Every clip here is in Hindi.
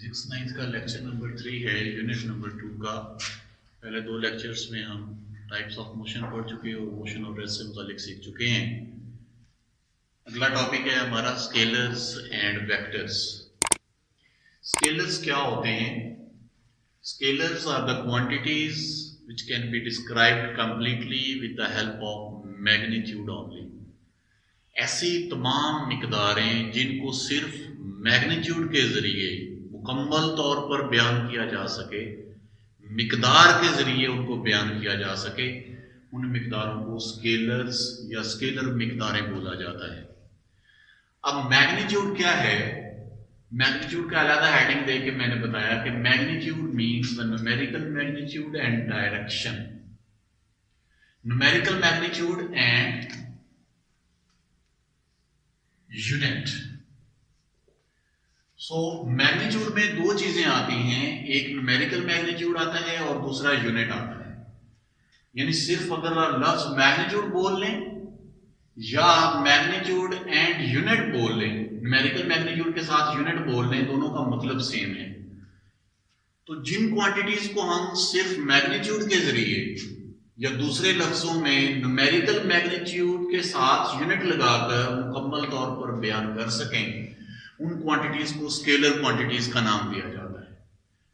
6/9 का लेक्चर नंबर 3 है, यूनिट नंबर 2 का। पहले दो लेक्चर्स में हम टाइप्स ऑफ मोशन पढ़ चुके और मोशन और रेस्ट से मुतालिक सीख चुके हैं। अगला टॉपिक है हमारा स्केलर्स एंड वेक्टर्स। स्केलर्स क्या होते हैं? Scalars are the quantities which can be described completely with the help of magnitude only। ऐसी तमाम मिकदारें जिनको सिर्फ मैग्नीट्यूड के जरिए मुकम्मल तौर पर बयान किया जा सके, मिकदार के जरिए उनको बयान किया जा सके, उन मिकदारों को स्केलर्स या स्केलर मिकदारें बोला जाता है। अब मैग्नीट्यूड क्या है? मैग्नीट्यूड का अलग हेडिंग दे के मैंने बताया कि magnitude means the numerical magnitude and direction. Numerical magnitude and unit. So magnitude में दो चीजें आती हैं, एक न्यूमेरिकल मैग्नीट्यूड आता है और दूसरा यूनिट आता है। यानी सिर्फ अगर लफ्ज मैग्नीट्यूड बोल लें या आप मैग्नीट्यूड एंड यूनिट बोल लें, न्यूमेरिकल मैग्नीट्यूड के साथ यूनिट बोल लें, दोनों का मतलब सेम है। तो जिन क्वांटिटीज को हम सिर्फ मैग्नीट्यूड के जरिए या दूसरे लफ्जों में न्यूमेरिकल मैग्नीट्यूड के साथ यूनिट लगाकर मुकम्मल तौर पर बयान कर सकें, उन क्वांटिटीज को स्केलर क्वांटिटीज का नाम दिया जाता है।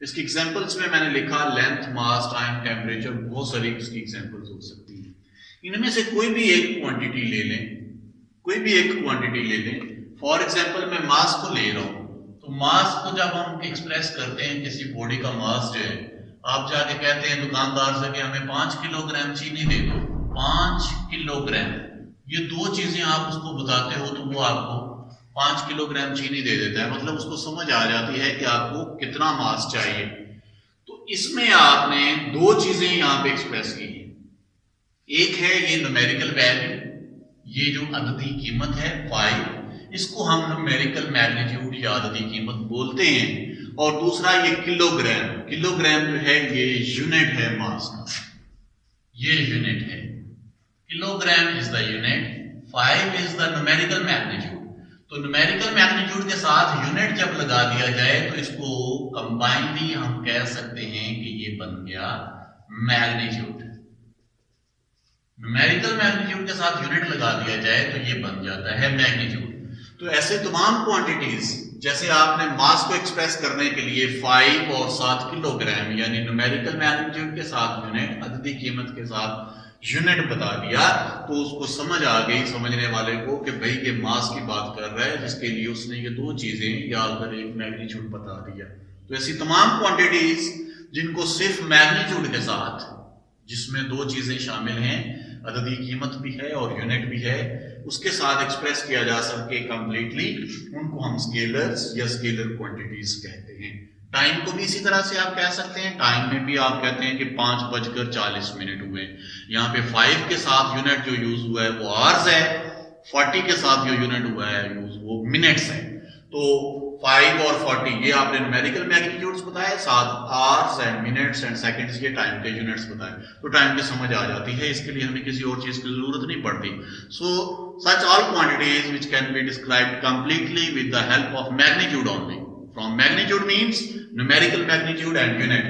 इसकी एग्जांपल्स में मैंने लिखा लेंथ, मास, टाइम, टेम्परेचर, बहुत सारी इसकी एग्जांपल्स हो सकती हैं। इनमें से कोई भी एक क्वांटिटी ले लें, कोई भी एक क्वांटिटी ले लें। फॉर एग्जांपल मैं मास को ले रहा हूं, तो मास को जब हम एक्सप्रेस करते हैं, किसी बॉडी का मास जो है, आप जाके कहते हैं दुकानदार से कि हमें 5 किलोग्राम चीनी दे दो, 5 किलोग्राम, ये दो चीजें आप उसको बताते हो तो वो आपको 5 किलोग्राम चीनी दे देता है। मतलब उसको समझ आ जाती है कि आपको कितना मास चाहिए। तो इसमें आपने दो चीजें यहां पे एक्सप्रेस की हैं। एक है ये न्यूमेरिकल वैल्यू, ये जो अददी कीमत है 5, इसको हम न्यूमेरिकल मैग्नीट्यूड या अददी कीमत बोलते हैं। और दूसरा ये किलोग्राम, किलोग्राम जो है ये यूनिट है मास का, ये यूनिट है। Kilogram is the unit, 5 is the numerical magnitude. तो न्यूमेरिकल मैग्नीट्यूड के साथ यूनिट जब लगा दिया जाए तो इसको कंबाइनली हम कह सकते हैं कि ये बन गया मैग्नीट्यूड। न्यूमेरिकल मैग्नीट्यूड के साथ यूनिट लगा दिया जाए तो ये बन जाता है मैग्नीट्यूड। तो ऐसे तमाम क्वांटिटीज, जैसे आपने मास को एक्सप्रेस करने के लिए 5 और 7 किलोग्राम यानी न्यूमेरिकल मैग्नीट्यूड के साथ यूनिट, अददी कीमत के साथ यूनिट बता दिया, तो उसको समझ आ गई समझने वाले को कि भाई ये मास की बात कर रहा है, जिसके लिए उसने ये दो चीजें या अगर एक मैग्नीट्यूड बता दिया। तो ऐसी तमाम क्वांटिटीज जिनको सिर्फ मैग्नीट्यूड के साथ, जिसमें दो चीजें शामिल हैं, अददी कीमत भी है और यूनिट भी है, उसके साथ एक्सप्रेस किया जा सके कंप्लीटली, उनको हम स्केलर्स या स्केलर क्वांटिटीज कहते हैं। टाइम को भी इसी तरह से आप कह सकते हैं। टाइम में भी आप कहते हैं कि 5:40 हुए। यहाँ पे 5 के साथ यूनिट जो यूज हुआ है वो आवर्स है, 40 के साथ जो यूनिट हुआ है यूज वो मिनट्स है। तो 5 और 40 ये आपने न्यूमेरिकल मैग्नीट्यूड्स बताए, साथ hours and minutes and seconds ये टाइम के यूनिट्स बताए। तो टाइम की समझ आ जाती है, इसके लिए हमें किसी और चीज की जरूरत नहीं पड़ती। So such all quantities which can be described completely with the help of magnitude only. From magnitude means numerical magnitude and unit,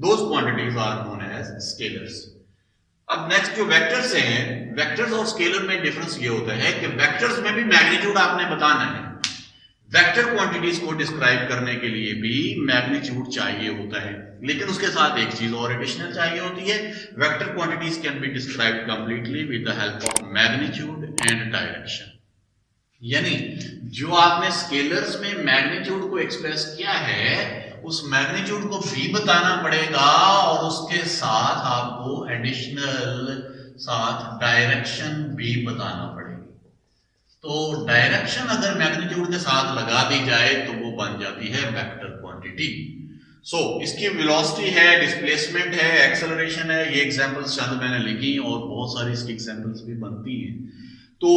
those quantities are known as scalars. अब नेक्स्ट जो वेक्टर्स हैं, वेक्टर्स और स्केलर में डिफरेंस ये होता है कि वेक्टर्स में भी मैग्नीट्यूड आपने बताना है। वेक्टर क्वांटिटीज को डिस्क्राइब करने के लिए भी मैग्नीट्यूड चाहिए होता है, लेकिन उसके साथ एक चीज और एडिशनल चाहिए होती है। Vector quantities can be described completely with the help of magnitude and direction. यानी जो आपने स्केलर्स में मैग्नीट्यूड को एक्सप्रेस किया है, उस मैग्नीट्यूड को भी बताना पड़ेगा और उसके साथ आपको एडिशनल साथ डायरेक्शन भी बताना पड़ेगा। तो डायरेक्शन अगर मैग्नीट्यूड के साथ लगा दी जाए तो वो बन जाती है वेक्टर क्वांटिटी। सो इसकी वेलोसिटी है, डिस्प्लेसमेंट है, एक्सेलरेशन है, ये एग्जांपल्स चंद मैंने लिखी और बहुत सारी इसकी एग्जांपल्स भी बनती हैं। तो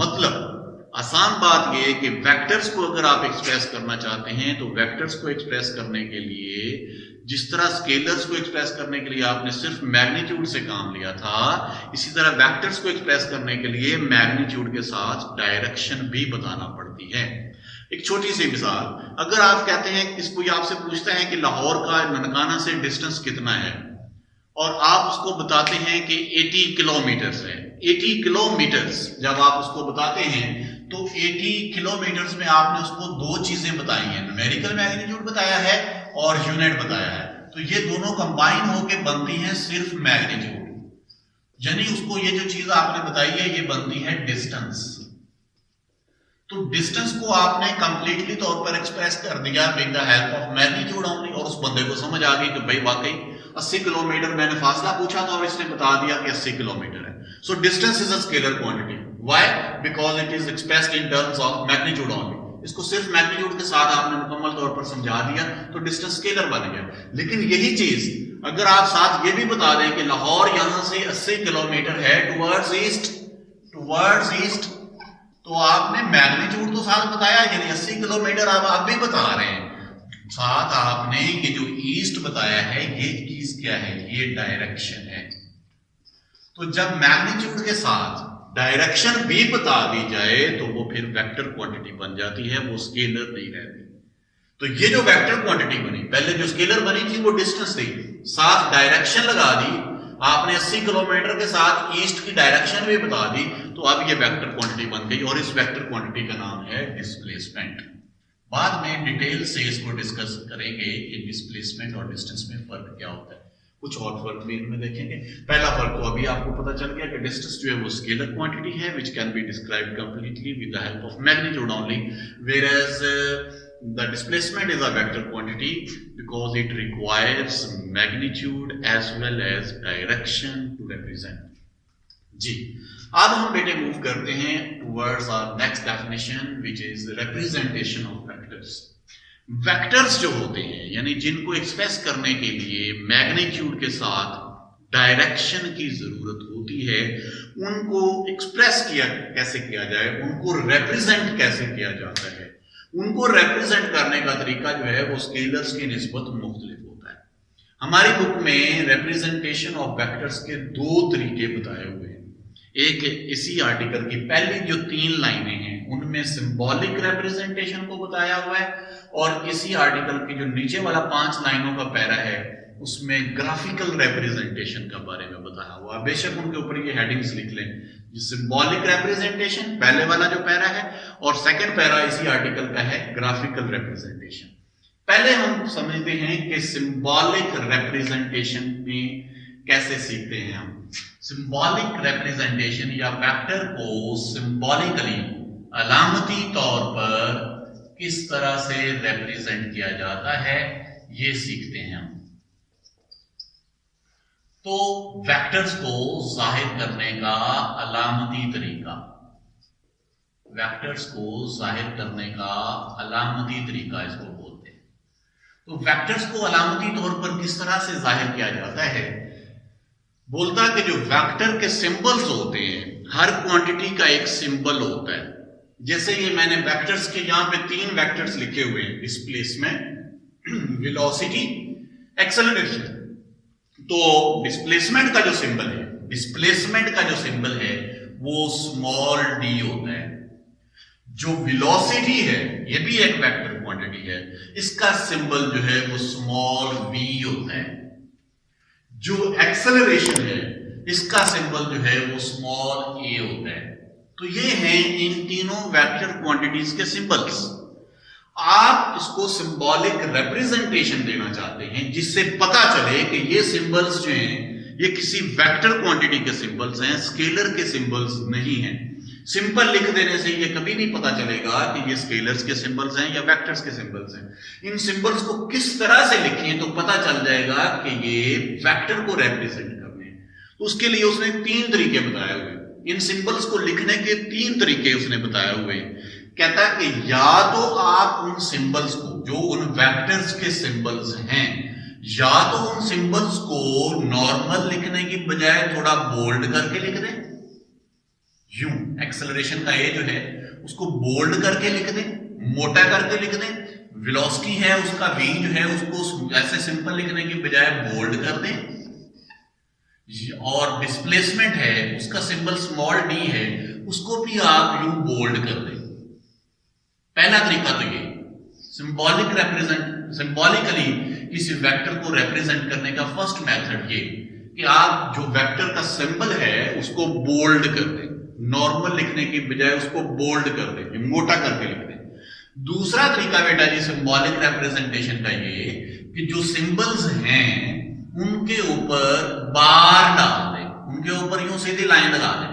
मतलब आसान बात ये है कि वेक्टर्स को अगर आप एक्सप्रेस करना चाहते हैं तो वेक्टर्स को एक्सप्रेस करने के लिए जिस तरह स्केलर्स को एक्सप्रेस करने के लिए आपने सिर्फ मैग्नीट्यूड से काम लिया था, इसी तरह वेक्टर्स को एक्सप्रेस करने के लिए मैग्नीट्यूड के साथ डायरेक्शन भी बताना पड़ती है। एक छोटी सी मिसाल, अगर आप कहते हैं, कोई आपसे पूछता है कि लाहौर का ननकाना से डिस्टेंस कितना है, और आप उसको बताते हैं कि 80 किलोमीटर्स है। 80 किलोमीटर्स जब आप उसको बताते हैं तो 80 किलोमीटर्स में आपने उसको दो चीजें बताई हैं, न्यूमेरिकल मैग्नीट्यूड बताया है और यूनिट बताया है। तो ये दोनों कंबाइन होकर बनती हैं सिर्फ मैग्नीट्यूड, यानी उसको ये जो चीज आपने बताई है ये बनती है डिस्टेंस। तो डिस्टेंस को आपने कंप्लीटली तौर पर एक्सप्रेस कर दिया with the help of magnitude only, और उस बंदे को समझ आ गई कि भाई वाकई 80 किलोमीटर, मैंने फासला पूछा था और इसने बता दिया कि 80 किलोमीटर है। So distance is a scalar quantity. Why? Because it is expressed in terms of magnitude only. इसको सिर्फ मैग्नीट्यूड के साथ आपने मुकम्मल तौर पर समझा दिया तो डिस्टेंस स्केलर बन गया। लेकिन यही चीज अगर आप साथ ये भी बता दें कि लाहौर यहां से 80 किलोमीटर है टुवर्ड्स ईस्ट, तो आपने मैग्नीट्यूड तो साथ बताया, यानी 80 किलोमीटर आप भी बता रहे हैं, साथ आपने ये जो ईस्ट बताया है ये चीज क्या है, ये डायरेक्शन है। तो जब मैग्नीट्यूड के साथ डायरेक्शन भी बता दी जाए तो वो फिर वेक्टर क्वांटिटी बन जाती है, वो स्केलर नहीं रहती। तो ये जो वेक्टर क्वांटिटी बनी, पहले जो स्केलर बनी थी वो डिस्टेंस थी, साथ डायरेक्शन लगा दी आपने 80 किलोमीटर के साथ ईस्ट की डायरेक्शन भी बता दी, तो अब ये वेक्टर क्वांटिटी बन गई और इस वेक्टर क्वांटिटी का नाम है डिस्प्लेसमेंट। बाद में डिटेल से इसको डिस्कस करेंगे कि डिस्प्लेसमेंट और डिस्टेंस में फर्क क्या होता है, कुछ और फर्क भी इनमें देखेंगे। पहला फर्क तो अभी आपको पता चल गया कि डिस्टेंस जो है वो स्केलर क्वांटिटी है which can be described completely with the help of magnitude only, whereas the displacement is a vector quantity because it requires magnitude as well as direction to represent। जी, अब हम बेटे मूव करते हैं towards our next definition which is representation of vectors। Vectors जो होते हैं यानी जिनको एक्सप्रेस करने के लिए मैग्नीट्यूड के साथ डायरेक्शन की जरूरत होती है, उनको एक्सप्रेस कैसे किया जाए, उनको रिप्रेजेंट कैसे किया जाता है, उनको रिप्रेजेंट करने का तरीका जो है वो स्केलर्स की निस्बत मुख्तलिफ होता है। हमारी बुक में रिप्रेजेंटेशन ऑफ वेक्टर्स के दो तरीके बताए हुए हैं। एक इसी आर्टिकल की पहली जो 3 लाइनें हैं उनमें सिंबॉलिक रिप्रेजेंटेशन को बताया हुआ है, और इसी आर्टिकल की जो नीचे वाला 5 लाइनों का पैरा है उसमें ग्राफिकल रिप्रेजेंटेशन का बारे में बताया हुआ। बेशक उनके ऊपर ये हेडिंग्स लिख लें, सिंबॉलिक रिप्रेजेंटेशन पहले वाला जो पैरा है, और सेकंड पैरा इसी आर्टिकल का है ग्राफिकल रिप्रेजेंटेशन। पहले हम समझते हैं कि सिंबॉलिक रिप्रेजेंटेशन में कैसे सीखते हैं हम। सिंबॉलिक रिप्रेजेंटेशन या वेक्टर को सिंबॉलिकली अलामती तौर पर किस तरह से रिप्रेजेंट किया जाता है ये सीखते हैं हम। तो वेक्टर्स को जाहिर करने का अलामती तरीका, वेक्टर्स को जाहिर करने का अलामती तरीका इसको बोलते हैं। तो वेक्टर्स को अलामती तौर पर किस तरह से जाहिर किया जाता है, बोलता है कि जो वेक्टर के सिंबल्स होते हैं, हर क्वांटिटी का एक सिंबल होता है। जैसे ये मैंने वेक्टर्स के यहां पे 3 वेक्टर्स लिखे हुए हैं, डिस्प्लेसमेंट, वेलोसिटी, एक्सेलरेशन। तो डिस्प्लेसमेंट का जो सिंबल है, डिस्प्लेसमेंट का जो सिंबल है वो स्मॉल डी होता है। जो वेलोसिटी है ये भी एक वेक्टर क्वांटिटी है, इसका सिंबल जो है वो स्मॉल वी होता है। जो एक्सेलरेशन है इसका सिंबल जो है वो स्मॉल ए होता है। तो ये हैं इन तीनों वेक्टर क्वांटिटीज के सिंबल्स। आप इसको सिंबॉलिक रिप्रेजेंटेशन देना चाहते हैं जिससे पता चले कि ये सिंबल्स जो हैं ये किसी वेक्टर क्वांटिटी के सिंबल्स हैं, स्केलर के सिंबल्स नहीं हैं। सिंपल लिख देने से ये कभी नहीं पता चलेगा कि ये स्केलर्स के सिंबल्स हैं या वेक्टर्स के सिंबल्स हैं। इन सिंबल्स को किस तरह से लिखें तो पता चल जाएगा कि ये वेक्टर को रिप्रेजेंट करने हैं। तो उसके लिए उसने 3 तरीके बताए हुए, इन सिंबल्स को लिखने के 3 तरीके उसने बताए हुए। कहता है कि या तो आप उन सिंबल्स को, जो उन वेक्टर्स के सिंबल्स हैं, या तो उन सिंबल्स को नॉर्मल लिखने की बजाय थोड़ा बोल्ड करके लिख दें, यूं एक्सेलरेशन का ए जो है उसको बोल्ड करके लिख दें, मोटा करके लिख दें। वेलोसिटी है उसका वी जो है उसको ऐसे सिंपल लिखने की बजाय बोल्ड कर दें। और डिस्प्लेसमेंट है उसका सिंबल स्मॉल डी है, उसको भी आप यूं बोल्ड कर दें। पहला तरीका तो ये सिंबॉलिकली किसी वेक्टर को रिप्रेजेंट करने का फर्स्ट मेथड ये कि आप जो वेक्टर का सिंबल है उसको बोल्ड कर दें, नॉर्मल लिखने की बजाय उसको बोल्ड कर दें, मोटा करके लिख दें। दूसरा तरीका बेटा जी सिंबॉलिक रिप्रेजेंटेशन का ये कि जो सिंबल्स हैं उनके ऊपर बार डाल दें, उनके ऊपर यूं सीधी लाइन लगा दें,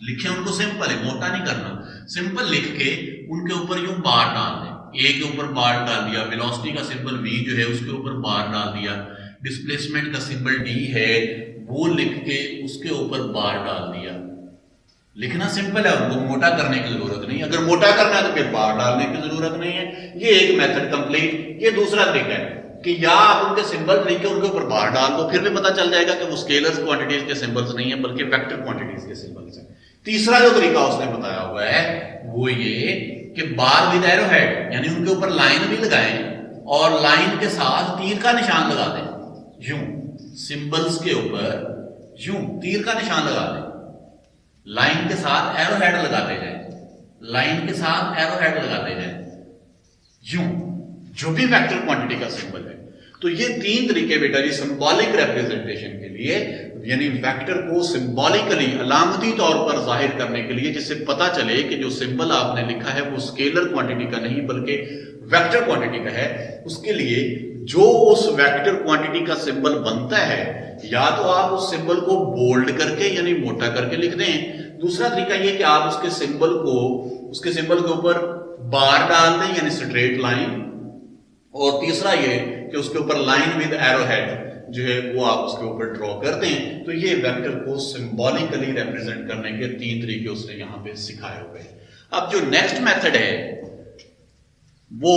लिखे उनको सिंपल है, मोटा नहीं करना, सिंपल लिख के उनके ऊपर यूं बार डाल दें। ए के ऊपर बार डाल दिया, वेलोसिटी का सिंबल वी जो है उसके ऊपर बार डाल दिया, डिस्प्लेसमेंट का सिंबल डी है वो लिख के उसके ऊपर बार डाल दिया। लिखना सिंपल है, उनको मोटा करने की जरूरत नहीं, अगर मोटा करना है तो फिर बार डालने की जरूरत नहीं है। ये एक मेथड कंप्लीट। ये दूसरा तरीका है कि या आप उनके सिंबल लिख के उनके ऊपर बार डाल दो, फिर भी पता चल जाएगा कि वो स्केलर्स क्वांटिटीज के सिंबल्स नहीं है बल्कि वेक्टर क्वांटिटीज के सिंबल्स हैं। तीसरा जो तरीका उसने बताया हुआ है वो ये कि बार विद एरो हेड, यानी उनके ऊपर लाइन भी लगाएं और लाइन के साथ तीर का निशान लगा दें, यूं सिंबल्स के ऊपर यूं तीर का निशान लगा दें, लाइन के साथ एरो हेड लगाते जाए, लाइन के साथ एरो हेड लगाते जाए, यूं जो भी वेक्टर क्वांटिटी का सिंबल है। तो ये तीन तरीके बेटा जी सिंबॉलिक रिप्रेजेंटेशन के लिए, यानी वेक्टर को सिंबॉलिकली अलामती तौर पर जाहिर करने के लिए, जिससे पता चले कि जो सिंबल आपने लिखा है वो स्केलर क्वांटिटी का नहीं बल्कि वेक्टर क्वांटिटी का है। उसके लिए जो उस वेक्टर क्वांटिटी का सिंबल बनता है, या तो आप उस सिंबल को बोल्ड करके यानी मोटा करके लिख दें, दूसरा तरीका ये कि आप उसके सिंबल के ऊपर बार डाल दें यानी स्ट्रेट लाइन, और तीसरा ये कि उसके ऊपर लाइन विद एरो हेड जो है वो आप उसके ऊपर ड्रॉ कर दें। तो ये वेक्टर को सिंबॉलिकली रिप्रेजेंट करने के तीन तरीके उसने यहां पे सिखाए हुए हैं। अब जो नेक्स्ट मेथड है वो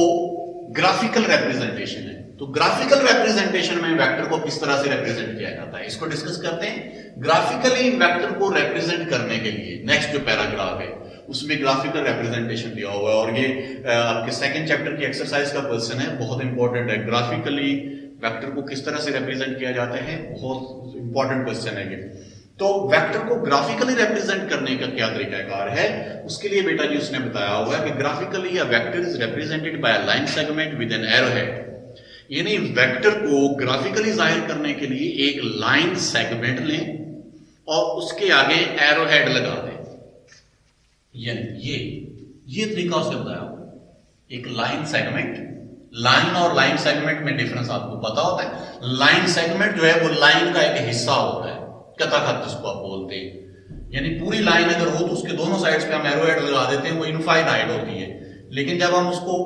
ग्राफिकल रिप्रेजेंटेशन है। तो ग्राफिकल रिप्रेजेंटेशन में वेक्टर को किस तरह से रिप्रेजेंट किया जाता है इसको डिस्कस करते हैं। ग्राफिकली वेक्टर को रिप्रेजेंट करने के लिए नेक्स्ट जो पैराग्राफ है उसमें ग्राफिकल रिप्रेजेंटेशन दिया हुआ है, और ये आपके सेकंड चैप्टर की एक्सरसाइज का क्वेश्चन है, बहुत इंपॉर्टेंट है। ग्राफिकली वेक्टर को किस तरह से रिप्रेजेंट किया जाता है, बहुत इंपॉर्टेंट क्वेश्चन है ये। तो वेक्टर को ग्राफिकली रिप्रेजेंट करने का क्या तरीकाकार है, उसके लिए बेटा जी उसने बताया हुआ है कि graphically a vector is represented by a line segment with an arrow head. यानी वेक्टर को ग्राफिकली जाहिर करने के लिए एक लाइन सेगमेंट लें और उसके आगे एरो हेड लगा दें। यानी ये तरीका उसने बताया, एक लाइन सेगमेंट, लाइन और लाइन सेगमेंट में डिफरेंस आपको पता होता है। लाइन सेगमेंट जो है वो लाइन का एक हिस्सा होता है, कथाखत जिसको आप बोलते हैं, यानी पूरी लाइन अगर हो तो उसके दोनों साइड्स पे हम एरो हेड लगा देते हैं, वो इनफाइनाइट होती है। लेकिन जब हम उसको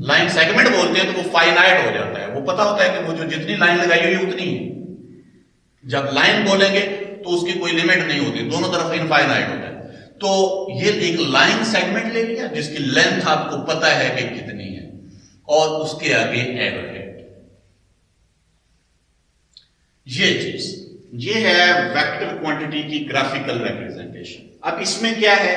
लाइन सेगमेंट बोलते हैं तो वो फाइनाइट हो जाता है, वो पता होता है कि वो जो जितनी लाइन लगाई हुई है उतनी है। जब लाइन बोलेंगे तो उसकी कोई लिमिट नहीं होती, दोनों तरफ इनफाइनाइट होता है। तो ये एक लाइन सेगमेंट ले लिया जिसकी लेंथ आपको पता है कि कितनी है, और उसके आगे एरो हेड। ये चीज ये है वेक्टर क्वांटिटी की ग्राफिकल रिप्रेजेंटेशन। अब इसमें क्या है,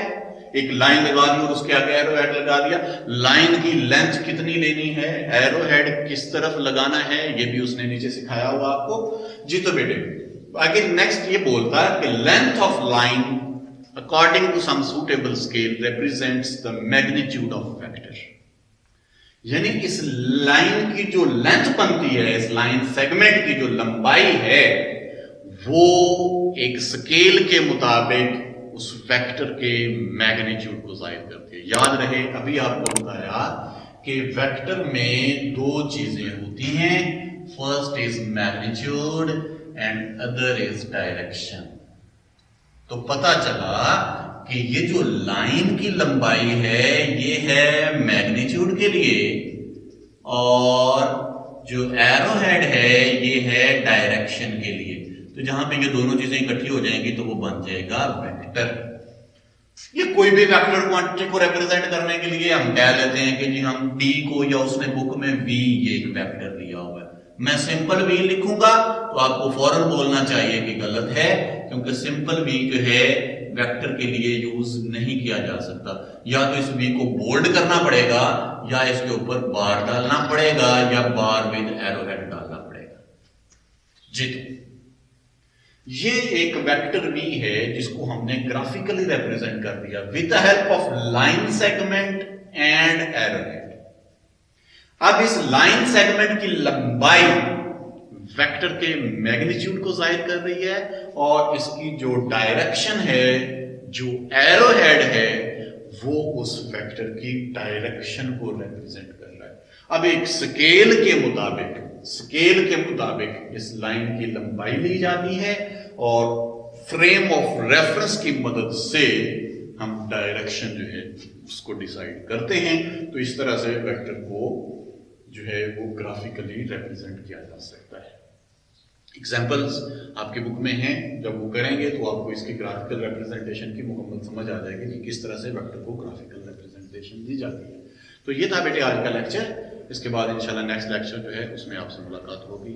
एक लाइन लगा दी और उसके आगे एरो हेड लगा दिया। लाइन की लेंथ कितनी लेनी है, एरो हेड किस तरफ लगाना है, ये भी उसने नीचे सिखाया हुआ आपको जी। तो बेटे आगे नेक्स्ट ये बोलता है कि length of line according to some suitable scale represents the magnitude of vector। यानी इस लाइन की जो लेंथ बनती है, इस लाइन सेगमेंट की जो लंबाई है, वो एक स्केल के मुताबिक उस वेक्टर के मैग्नीट्यूड को जाहिर करती है। याद रहे अभी आपको बताया कि वेक्टर में दो चीजें होती हैं, first is magnitude and other is direction. तो पता चला कि ये जो लाइन की लंबाई है ये है मैग्नीट्यूड के लिए, और जो एरो हेड है ये है डायरेक्शन के लिए। तो जहां पे ये दोनों चीजें इकट्ठी हो जाएंगी तो वो बन जाएगा वेक्टर। ये कोई भी वेक्टर क्वांटिटी को रिप्रेजेंट करने के लिए हम कह लेते हैं कि जी हम डी को, या उसने बुक में वी ये एक वेक्टर लिया हुआ है, मैं सिंपल वी लिखूंगा तो आपको फौरन बोलना चाहिए कि गलत है, क्योंकि सिंपल वी जो है वेक्टर के लिए यूज नहीं किया जा सकता। या तो इस वी को बोल्ड करना पड़ेगा, या इसके ऊपर बार डालना पड़ेगा, या बार विद एरो हेड डालना पड़ेगा जी। ये एक वेक्टर वी है जिसको हमने ग्राफिकली रिप्रेजेंट कर दिया with the help of line segment and arrowhead. अब इस लाइन सेगमेंट की लंबाई वेक्टर के मैग्नीट्यूड को जाहिर कर रही है और इसकी जो डायरेक्शन है, जो एरोहेड है, वो उस वेक्टर की डायरेक्शन को रिप्रेजेंट कर रहा है। अब एक स्केल के मुताबिक इस लाइन की लंबाई ली जाती है और फ्रेम ऑफ रेफरेंस की मदद से हम डायरेक्शन जो है उसको डिसाइड करते हैं। तो इस तरह से वेक्टर को जो है वो ग्राफिकली रिप्रेजेंट किया जा सकता है। एग्जाम्पल्स आपकी बुक में हैं, जब वो करेंगे तो आपको इसकी ग्राफिकल रिप्रेजेंटेशन की मुकम्मल समझ आ जाएगी कि किस तरह से वेक्टर को ग्राफिकल रिप्रेजेंटेशन दी जाती है। तो ये था बेटे आज का लेक्चर। इसके बाद इंशाल्लाह नेक्स्ट लेक्चर जो है उसमें आपसे मुलाकात होगी।